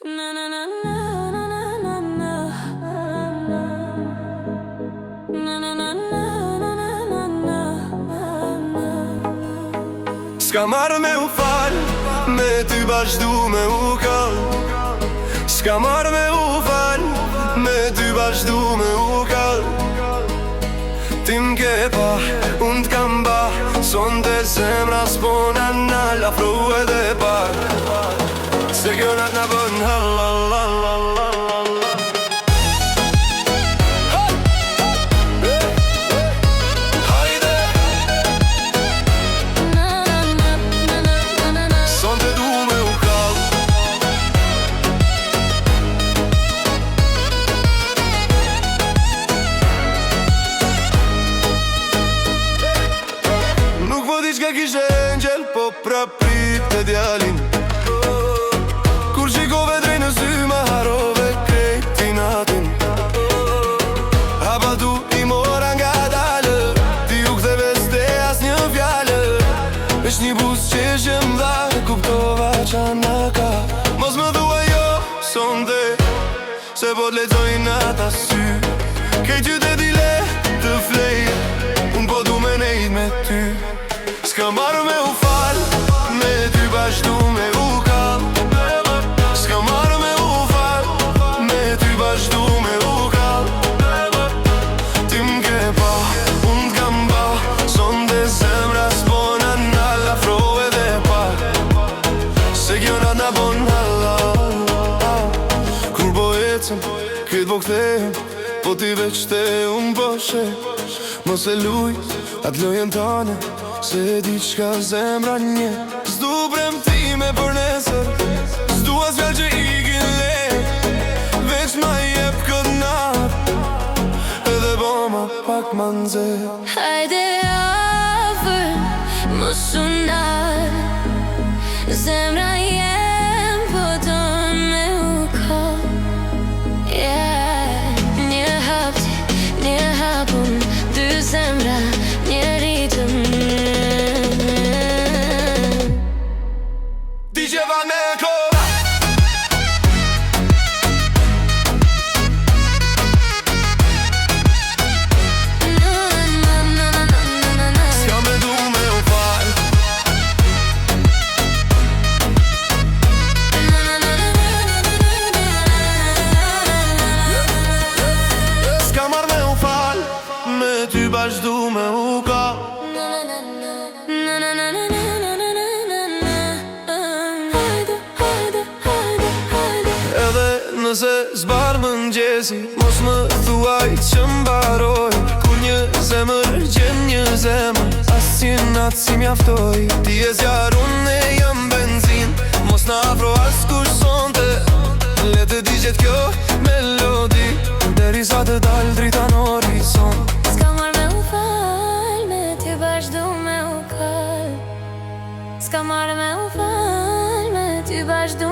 S'ka marrë me u falë, me ty bashdu me u kallë. S'ka marrë me u falë, me ty bashdu me u kallë. Ti m'ke pa, unë t'kam ba, sonte zemra s'pona nal, afro edhe pak. Se kjo nat na bën halalalalala. Ka kishe engjel, po praprit të djalin. Kur shikove drejt në sy, ma harove krejti natin. Hapa tu i mora nga dalë, ti u ktheve s'te as një fjallë. Vesh një buz që shem dha, kuptova qa na ka. Mos më thua jo, sonde, se po t'lexoj nata sy. Kej qytet i le të flej, unë po du me nejt me ty. S'ka marrë me u falë, me ty bashdu me u kallë. S'ka marrë me u falë, me ty bashdu me u kallë. Ti m'ke pa, unë t'kam ba, sonde zemra s'pona nal, afro edhe pak. Se kjo nat na bon halala. Kur po ecëm, këtë po kthehem, po ti veç te unë po sheh. Mos e luj, atë lojën tane, se di qka zemra nje. S'du premtime për nesër, s'du as fjall që i kin le. Veç ma jep kët nat, edhe bo ma pak ma nxeh. Hajde afër, mos u nal, zemra jem po don me u kall. Një hap ti, një hap unë, dy zemra, një ritëm. Ty bashdu me u kallë. Edhe nëse zbarë mëngjesi, mos më thuaj që mbaroj. Kur një zemër gjen një zemër, as që natë si mjaftoj. Ti e zjarë, unë e jam benzin, mos na afro as kush sonte. Le të digjet kjo melodi, deri sa të dalë drita në horizont. S'ka marrë me u falë, me ty bashdu me u kallë. S'ka marrë me u falë, me ty bashdu